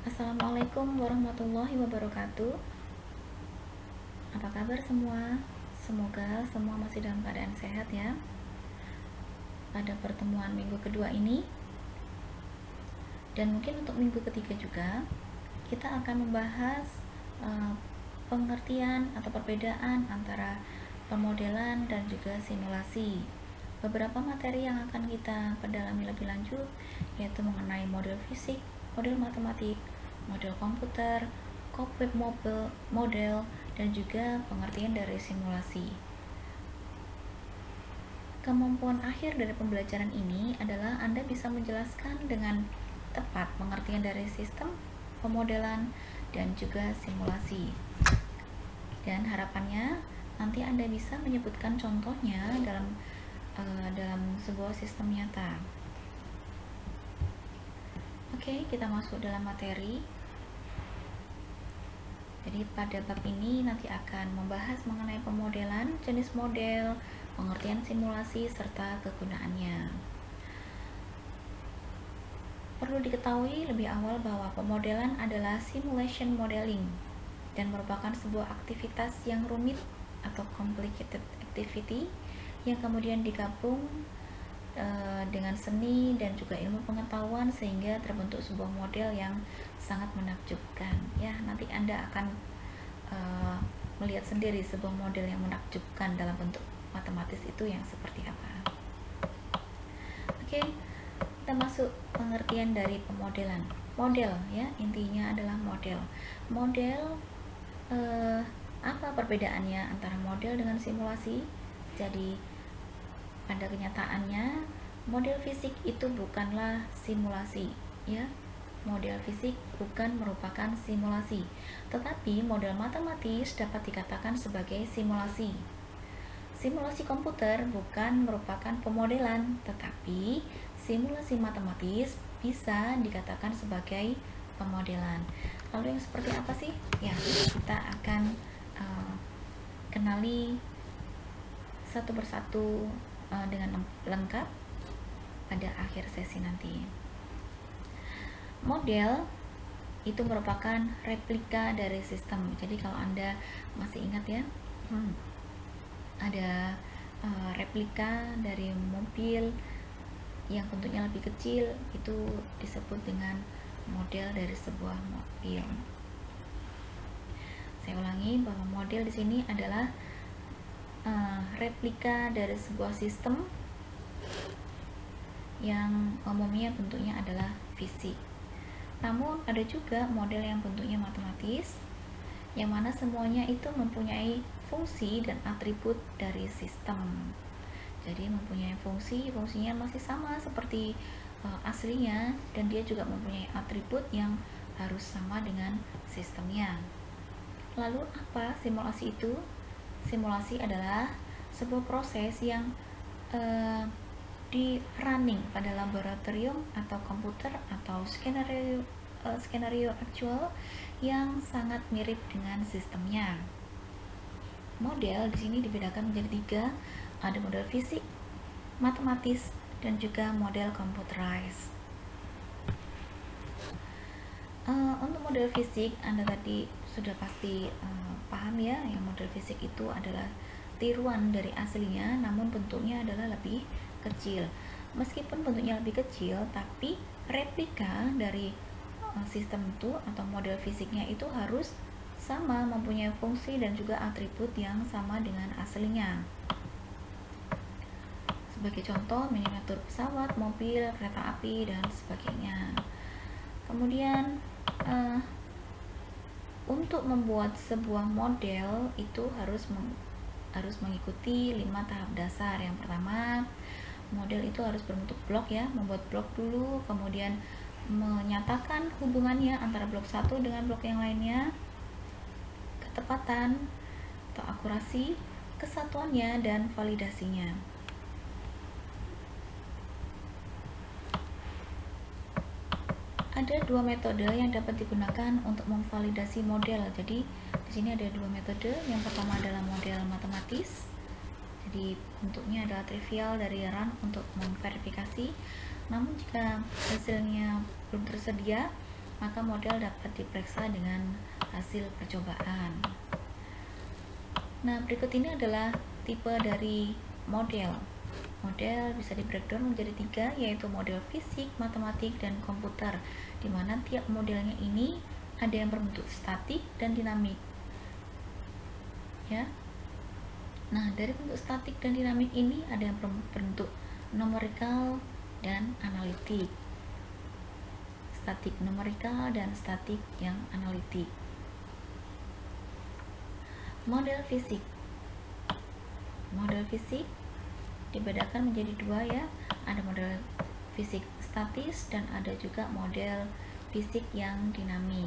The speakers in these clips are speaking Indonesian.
Assalamualaikum warahmatullahi wabarakatuh. Apa kabar semua? Semoga semua masih dalam keadaan sehat ya. Pada pertemuan minggu kedua ini dan mungkin untuk minggu ketiga juga, kita akan membahas pengertian atau perbedaan antara pemodelan dan juga simulasi. Beberapa materi yang akan kita pendalami lebih lanjut yaitu mengenai model fisik, model matematik, model komputer, web model, dan juga pengertian dari simulasi. Kemampuan akhir dari pembelajaran ini adalah Anda bisa menjelaskan dengan tepat pengertian dari sistem, pemodelan, dan juga simulasi. Dan harapannya nanti Anda bisa menyebutkan contohnya dalam sebuah sistem nyata. Oke, kita masuk dalam materi. Jadi pada bab ini nanti akan membahas mengenai pemodelan, jenis model, pengertian simulasi, serta kegunaannya. Perlu diketahui lebih awal bahwa pemodelan adalah simulation modeling dan merupakan sebuah aktivitas yang rumit atau complicated activity yang kemudian digabung dengan seni dan juga ilmu pengetahuan sehingga terbentuk sebuah model yang sangat menakjubkan. Ya, nanti Anda akan melihat sendiri sebuah model yang menakjubkan dalam bentuk matematis itu yang seperti apa. Oke, kita masuk pengertian dari pemodelan. Model ya, intinya adalah model. Model apa perbedaannya antara model dengan simulasi? Jadi pada kenyataannya model fisik itu bukanlah simulasi ya. Model fisik bukan merupakan simulasi, tetapi model matematis dapat dikatakan sebagai simulasi. Simulasi komputer bukan merupakan pemodelan, tetapi simulasi matematis bisa dikatakan sebagai pemodelan. Lalu yang seperti apa sih? Ya, kita akan kenali satu persatu dengan lengkap pada akhir sesi nanti. Model itu merupakan replika dari sistem. Jadi kalau Anda masih ingat ya, ada replika dari mobil yang bentuknya lebih kecil, itu disebut dengan model dari sebuah mobil. Saya ulangi bahwa model di sini adalah replika dari sebuah sistem yang umumnya bentuknya adalah fisik. Namun ada juga model yang bentuknya matematis, yang mana semuanya itu mempunyai fungsi dan atribut dari sistem. Jadi mempunyai fungsinya masih sama seperti aslinya, dan dia juga mempunyai atribut yang harus sama dengan sistemnya. Lalu apa simulasi itu? Simulasi adalah sebuah proses yang di running pada laboratorium atau komputer atau skenario aktual yang sangat mirip dengan sistemnya. Model di sini dibedakan menjadi 3, ada model fisik, matematis, dan juga model computerized. Untuk model fisik, Anda tadi sudah pasti paham ya, yang model fisik itu adalah tiruan dari aslinya, namun bentuknya adalah lebih kecil. Meskipun bentuknya lebih kecil, tapi replika dari sistem itu atau model fisiknya itu harus sama, mempunyai fungsi dan juga atribut yang sama dengan aslinya. Sebagai contoh, miniatur pesawat, mobil, kereta api, dan sebagainya. Kemudian untuk membuat sebuah model itu harus mengikuti 5 tahap dasar. Yang pertama, model itu harus berbentuk blok ya, membuat blok dulu, kemudian menyatakan hubungannya antara blok satu dengan blok yang lainnya, ketepatan atau akurasi, kesatuannya, dan validasinya. Ada 2 metode yang dapat digunakan untuk memvalidasi model. Jadi di sini ada 2 metode. Yang pertama adalah model matematis. Jadi bentuknya adalah trivial dari run untuk memverifikasi. Namun jika hasilnya belum tersedia, maka model dapat diperiksa dengan hasil percobaan. Nah, berikut ini adalah tipe dari model. Model bisa di-breakdown menjadi 3, yaitu model fisik, matematik, dan komputer, di mana tiap modelnya ini ada yang berbentuk statik dan dinamik. Ya. Nah, dari bentuk statik dan dinamik ini ada yang berbentuk numerikal dan analitik. Statik numerikal dan statik yang analitik. Model fisik. Model fisik dibedakan menjadi 2 ya. Ada model fisik statis dan ada juga model fisik yang dinamik.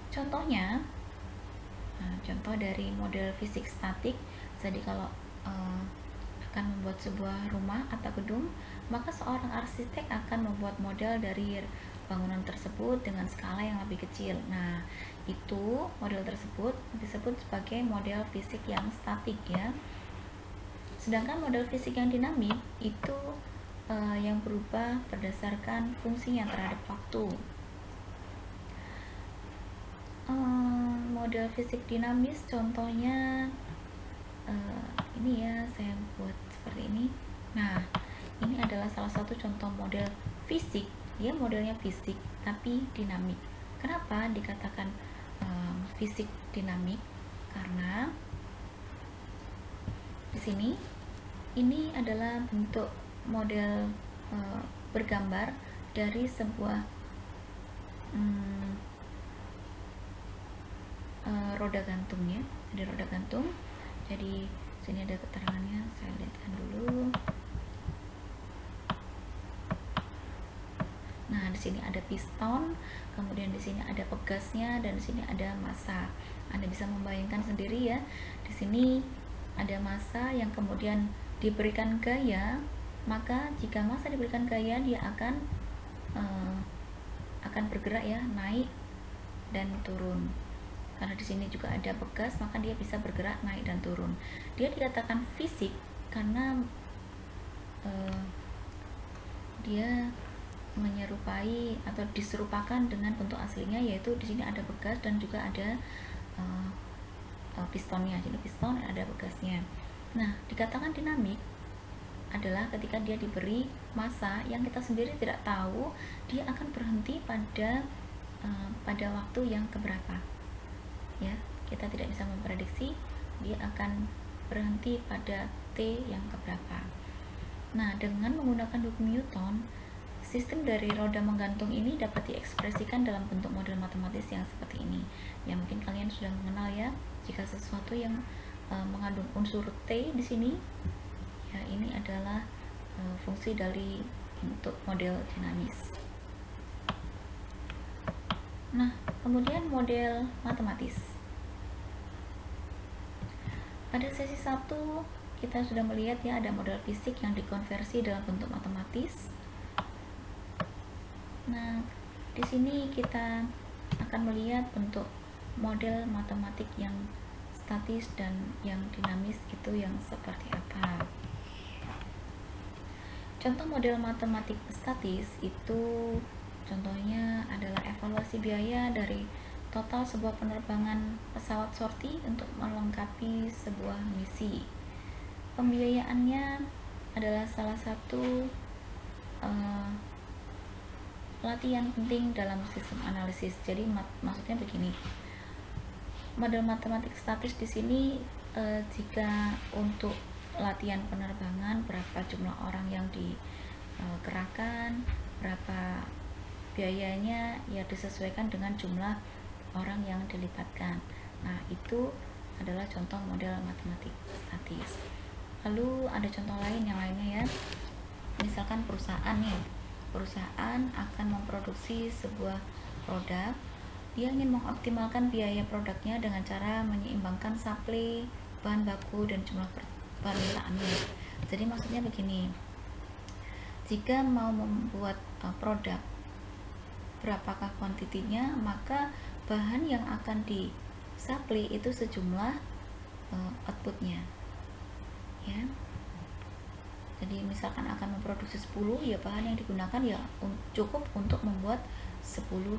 Contohnya, contoh dari model fisik statik, jadi kalau akan membuat sebuah rumah atau gedung, maka seorang arsitek akan membuat model dari bangunan tersebut dengan skala yang lebih kecil. Nah, itu model tersebut disebut sebagai model fisik yang statik ya. Sedangkan model fisik yang dinamik itu yang berubah berdasarkan fungsinya terhadap waktu. Model fisik dinamis contohnya ini ya, saya buat seperti ini. Nah, ini adalah salah satu contoh model fisik. Dia modelnya fisik tapi dinamik. Kenapa dikatakan fisik dinamik? Karena di sini ini adalah bentuk model bergambar dari sebuah roda gantung ya. Ada roda gantung. Jadi sini ada keterangannya, saya lihatkan dulu. Nah, di sini ada piston, kemudian di sini ada pegasnya, dan di sini ada massa. Anda bisa membayangkan sendiri ya. Di sini ada massa yang kemudian diberikan gaya, maka jika massa diberikan gaya, dia akan bergerak ya, naik dan turun. Karena di sini juga ada pegas, maka dia bisa bergerak naik dan turun. Dia dikatakan fisik karena dia menyerupai atau diserupakan dengan bentuk aslinya, yaitu di sini ada pegas dan juga ada pistonnya. Jadi piston ada pegasnya. Nah, dikatakan dinamik adalah ketika dia diberi massa yang kita sendiri tidak tahu dia akan berhenti pada waktu yang keberapa. Ya, kita tidak bisa memprediksi dia akan berhenti pada T yang keberapa. Nah, dengan menggunakan hukum Newton, sistem dari roda menggantung ini dapat diekspresikan dalam bentuk model matematis yang seperti ini. Ya, mungkin kalian sudah mengenal ya, jika sesuatu yang mengandung unsur T di sini, ya ini adalah fungsi dari bentuk model dinamis. Nah, kemudian model matematis. Pada sesi 1 kita sudah melihat ya, ada model fisik yang dikonversi dalam bentuk matematis. Nah, di sini kita akan melihat bentuk model matematik yang statis dan yang dinamis itu yang seperti apa. Contoh model matematik statis itu contohnya adalah evaluasi biaya dari total sebuah penerbangan pesawat sortie untuk melengkapi sebuah misi. Pembiayaannya adalah salah satu latihan penting dalam sistem analisis. Jadi maksudnya begini, model matematik statis di sini jika untuk latihan penerbangan berapa jumlah orang yang dikerahkan, berapa biayanya, ya disesuaikan dengan jumlah orang yang dilibatkan. Nah, itu adalah contoh model matematik statis. Lalu ada contoh lain yang lainnya ya. Misalkan perusahaan nih, perusahaan akan memproduksi sebuah produk. Dia ingin mengoptimalkan biaya produknya dengan cara menyeimbangkan supply bahan baku dan jumlah permintaannya. Jadi maksudnya begini, jika mau membuat produk, berapakah kuantitinya, maka bahan yang akan disupply itu sejumlah outputnya ya. Jadi misalkan akan memproduksi 10, ya bahan yang digunakan ya cukup untuk membuat 10